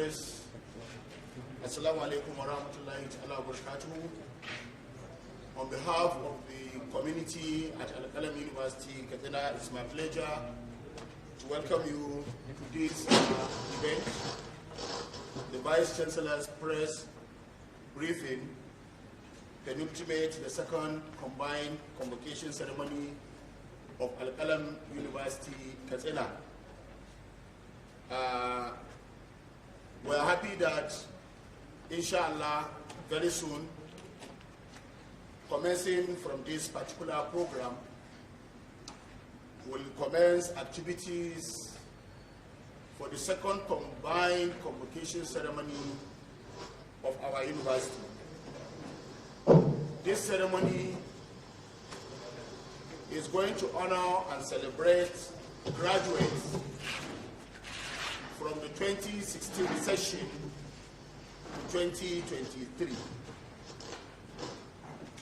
press. Assalamu alaikum wa rahmatullahi wa barakatuh. On behalf of the community at Al-Qalam University, Katina, it's my pleasure to welcome you to this event, the Vice Chancellor's press briefing, penultimate, the second combined convocation ceremony of Al-Qalam University, Katina. We're happy that, inshallah, very soon, commencing from this particular program, will commence activities for the second combined convocation ceremony of our university. This ceremony is going to honor and celebrate graduates from the 2016 session to 2023,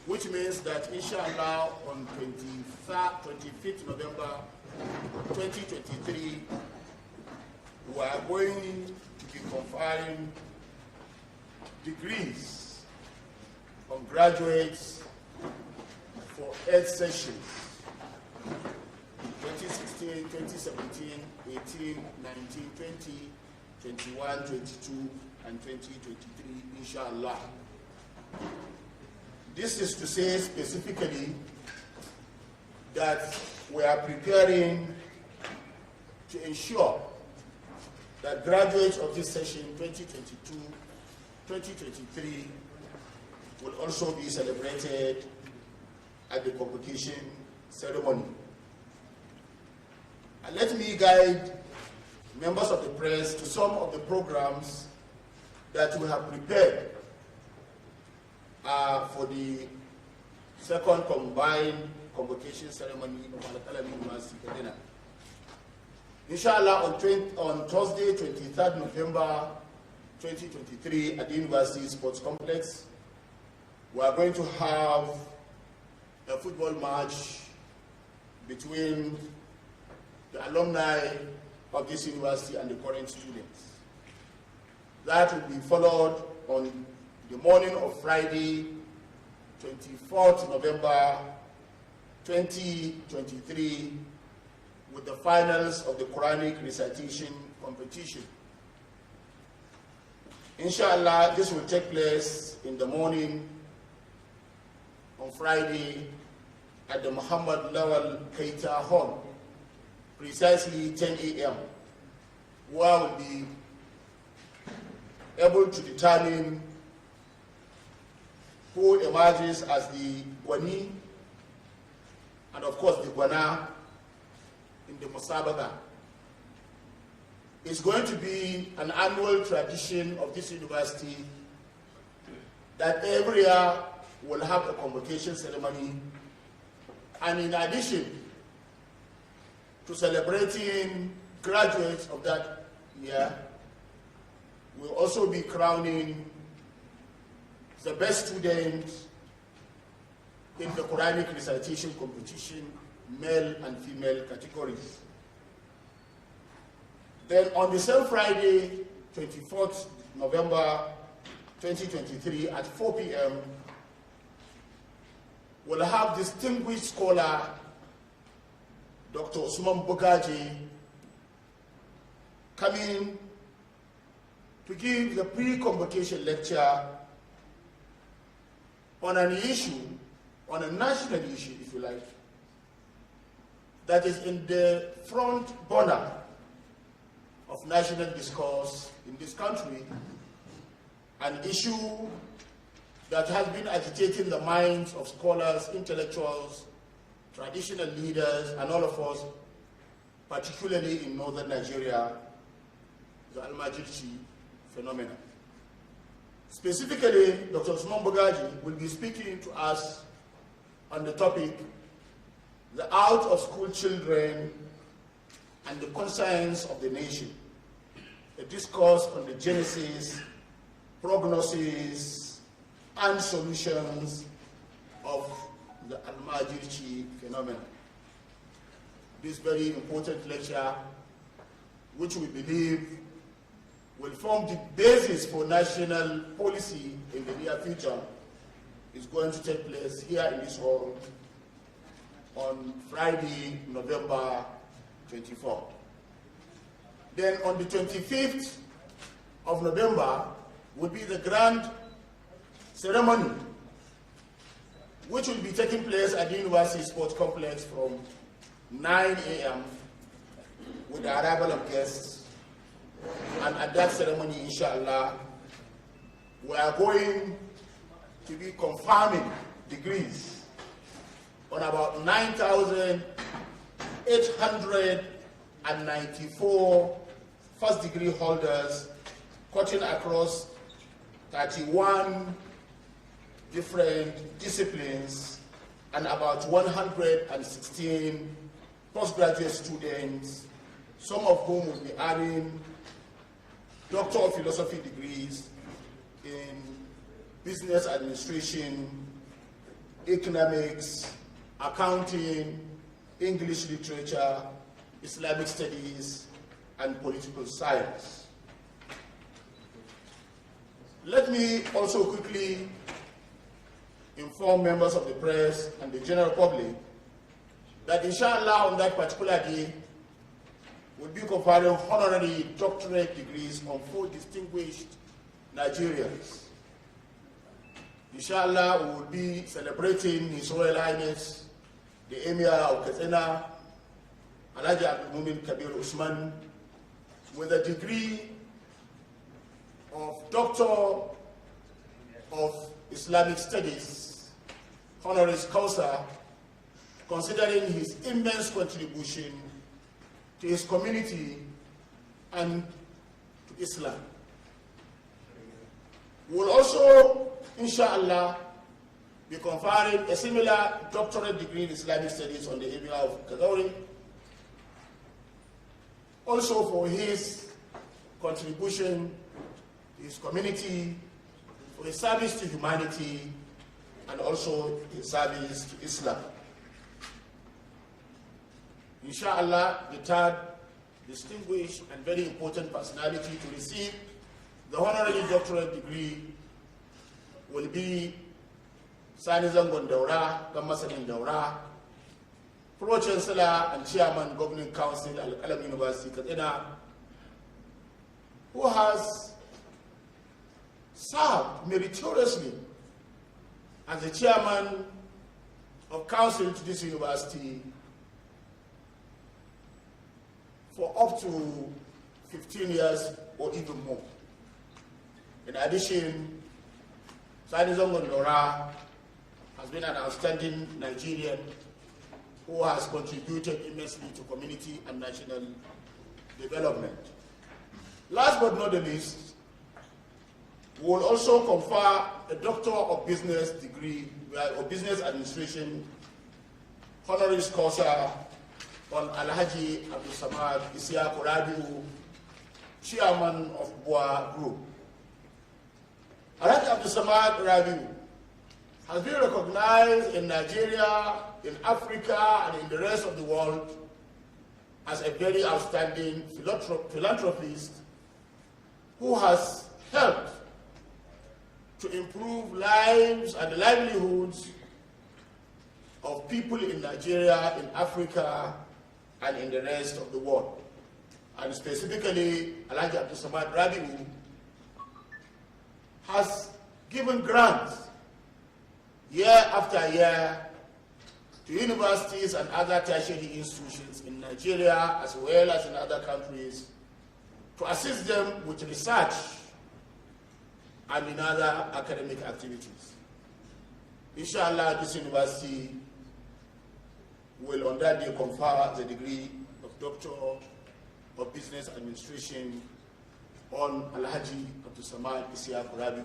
which means that inshallah on 25th November 2023, we are going to be conferring degrees on graduates for 8 sessions: 2016, 2017, 18, 19, 20, 21, 22, and 2023, inshallah. This is to say specifically that we are preparing to ensure that graduates of this session 2022, 2023 will also be celebrated at the convocation ceremony. And let me guide members of the press to some of the programs that we have prepared for the second combined convocation ceremony of Al-Qalam University, Kaduna. Inshallah, on Thursday, 23rd November 2023, at the University Sports Complex, we are going to have a football match between the alumni of this university and the current students. That will be followed on the morning of Friday, 24th November 2023, with the finals of the Quranic recitation competition. Inshallah, this will take place in the morning on Friday at the Muhammad Lawal Keita Hall, precisely 10 a.m., where we'll be able to determine who emerges as the Gwani and, of course, the Gwana in the Musabaga. It's going to be an annual tradition of this university that every year will have a convocation ceremony, and in addition to celebrating graduates of that year, we'll also be crowning the best students in the Quranic recitation competition, male and female categories. Then on the same Friday, 24th November 2023 at 4 p.m., we'll have distinguished scholar Dr. Usman Bogaji coming to give the pre-convocation lecture on an issue, on a national issue, if you like, that is in the front burner of national discourse in this country, an issue that has been agitating the minds of scholars, intellectuals, traditional leaders, and all of us, particularly in northern Nigeria, the Al-Majirchi phenomenon. Specifically, Dr. Usman Bogaji will be speaking to us on the topic, the out-of-school children and the conscience of the nation, a discourse on the genesis, prognosis, and solutions of the Al-Majirchi phenomenon. This very important lecture, which we believe will form the basis for national policy in the near future is going to take place here in this hall on Friday, November 24. Then on the 25th of November will be the grand ceremony, which will be taking place at the University Sports Complex from 9 a.m. with the arrival of guests. And at that ceremony, inshallah, we are going to be confirming degrees on about 9,894 first degree holders cutting across 31 different disciplines and about 116 postgraduate students, some of whom will be earning Doctor of Philosophy degrees in business administration, economics, accounting, English literature, Islamic studies, and political science. Let me also quickly inform members of the press and the general public that inshallah on that particular day we'll be conferring honorary doctorate degrees on 4 distinguished Nigerians. Inshallah, we will be celebrating His Royal Highness, the Emir of Katsina, Alhaji Abdul Mumin Kabir Usman, with a degree of Doctor of Islamic Studies, honoris causa, considering his immense contribution to his community and to Islam. We will also, inshallah, be conferring a similar doctorate degree in Islamic Studies on the Emir of Kagauri, also for his contribution to his community, for his service to humanity, and also his service to Islam. Inshallah, the third distinguished and very important personality to receive the honorary doctorate degree will be Sani Zangon Daura, Gamasanin Daura, Pro-Chancellor and Chairman Governing Council, Al-Qalam University, Katsina, who has served meritoriously as the Chairman of Council to this university for up to 15 years or even more. In addition, Sani Zangon Daura has been an outstanding Nigerian who has contributed immensely to community and national development. Last but not the least, we will also confer a Doctor of Business degree or Business Administration honoris causa on Alhaji Abdul Samad Isiaq Rabiu, Chairman of Boa Group. Alhaji Abdul Samad Rabiu has been recognized in Nigeria, in Africa, and in the rest of the world as a very outstanding philanthropist who has helped to improve lives and the livelihoods of people in Nigeria, in Africa, and in the rest of the world. And specifically, Alhaji Abdul Samad Rabiu has given grants year after year to universities and other tertiary institutions in Nigeria as well as in other countries to assist them with research and in other academic activities. Inshallah, this university will on that day confer the degree of Doctor of Business Administration on Alhaji Abdul Samad Isiaq Rabiu.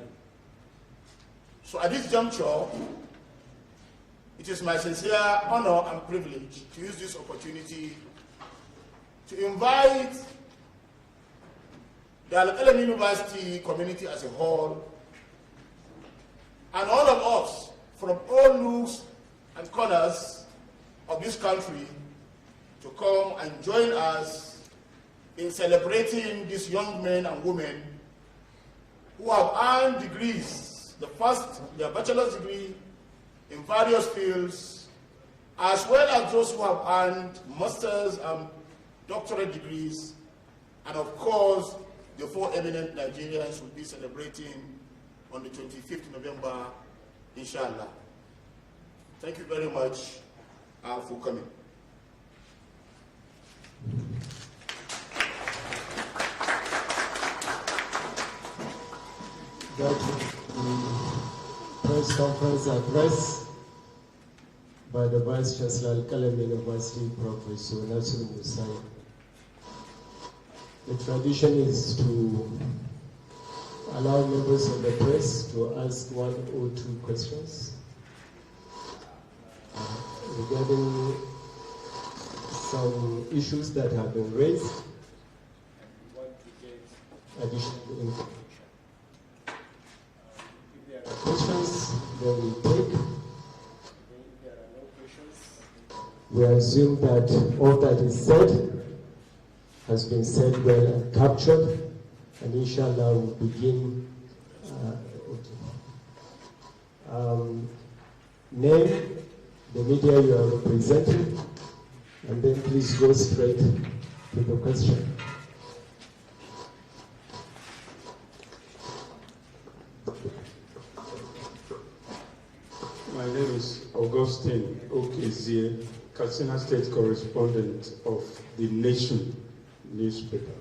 So at this juncture, it is my sincere honor and privilege to use this opportunity to invite the Al-Qalam University community as a whole and all of us from all nooks and corners of this country to come and join us in celebrating these young men and women who have earned degrees, the first, their bachelor's degree in various fields, as well as those who have earned master's and doctorate degrees, and of course, the 4 eminent Nigerians will be celebrating on the 25th November, inshallah. Thank you very much for coming. That the press conference address by the Vice Chancellor Al-Qalam University, Professor Nasir Musai. The tradition is to allow members of the press to ask 1 or 2 questions regarding some issues that have been raised. And we want to get additional information. If there are questions, then we take. If there are no questions, We assume that all that is said has been said well and captured, and inshallah we'll begin. Name the media you are representing, and then please go straight to the question. My name is Augustine Okezie, Katsina State correspondent of The Nation newspaper.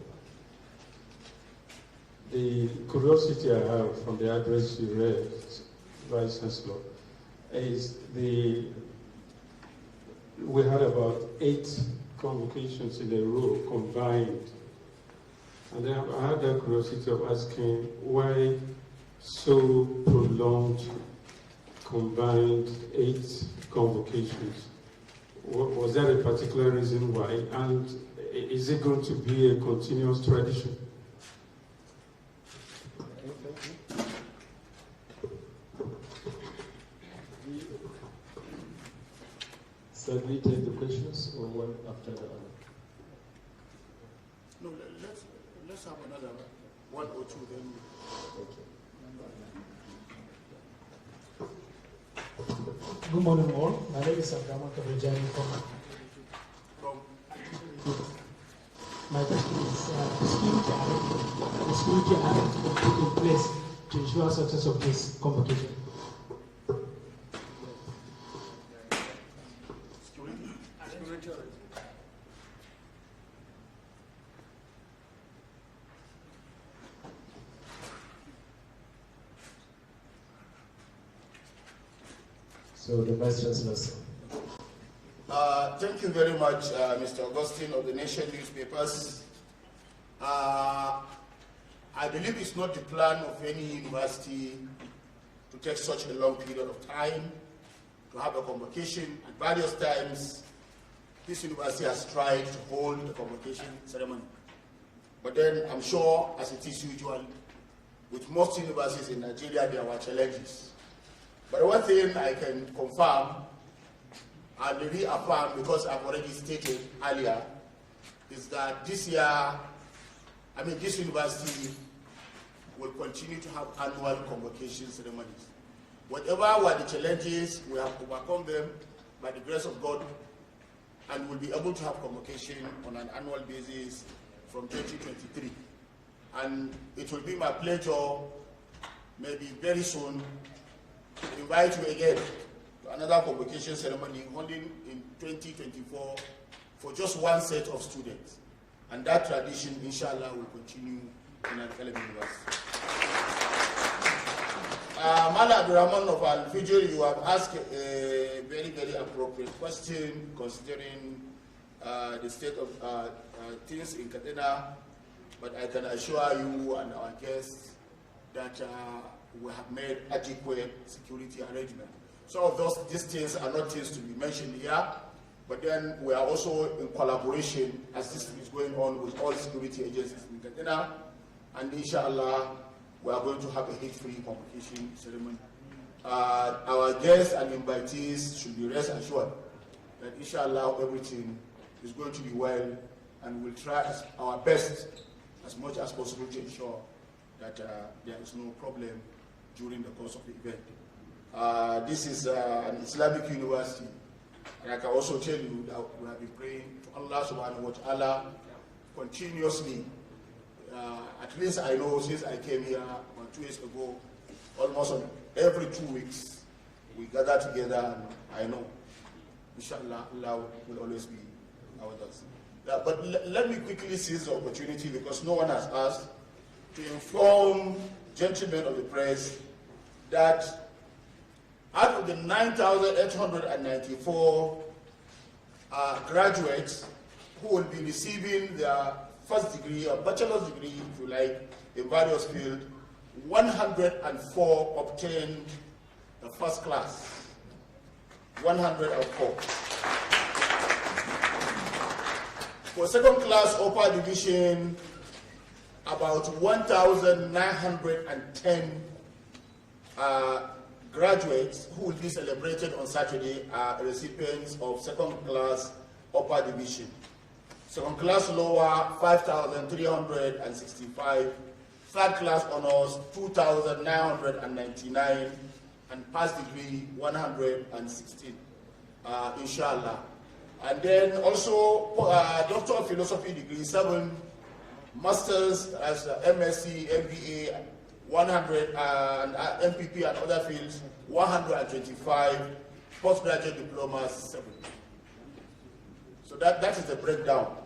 The curiosity I have from the address you read, Vice Chancellor, is we had about 8 convocations in a row combined. And then I had the curiosity of asking why so prolonged combined 8 convocations. Was there a particular reason why? And is it going to be a continuous tradition? So we take the questions or one after the other? No, let's have another 1 or 2 then. Okay. Good morning, all. My name is Abdulrahman Kabirjani from. My question is the security arrangement put in place to ensure success of this convocation. So the Vice Chancellor, sir. Thank you very much, Mr. Augustine of the Nation newspapers. I believe it's not the plan of any university to take such a long period of time to have a convocation. At various times, this university has tried to hold the convocation ceremony. But then I'm sure, as it is usual, with most universities in Nigeria, there were challenges. But one thing I can confirm and reaffirm, because I've already stated earlier, is that this year, this university will continue to have annual convocation ceremonies. Whatever were the challenges, we have overcome them by the grace of God, and we'll be able to have convocation on an annual basis from 2023. And it will be my pleasure, maybe very soon, to invite you again to another convocation ceremony holding in 2024 for just one set of students. And that tradition, inshallah, will continue in Al-Qalam University. Mala Abdurrahman of Al-Fijr, you have asked a very, very appropriate question considering the state of things in Katsina, but I can assure you and our guests that we have made adequate security arrangements. Some of these things are not things to be mentioned here, but then we are also in collaboration as this is going on with all security agencies in Katsina, and inshallah, we are going to have a hate-free convocation ceremony. Our guests and invitees should be rest assured that inshallah everything is going to be well and we'll try our best as much as possible to ensure that there is no problem during the course of the event. This is an Islamic university, and I can also tell you that we have been praying to Allah subhanahu wa ta'ala continuously. At least I know since I came here about 2 years ago, almost every 2 weeks, we gather together, and I know, inshallah, Allah will always be with us. But let me quickly seize the opportunity, because no one has asked, to inform gentlemen of the press that out of the 9,894 graduates who will be receiving their first degree, or bachelor's degree, if you like, in various fields, 104 obtained the first class. 104. For second class upper division, about 1,910 graduates who will be celebrated on Saturday are recipients of second class upper division. Second class lower, 5,365. Third class honors, 2,999. And pass degree, 116, inshallah. And then also, Doctor of Philosophy degree, 7. Masters as MSc, MBA, 100, and MPP and other fields, 125. Postgraduate diplomas, 7. So that is the breakdown.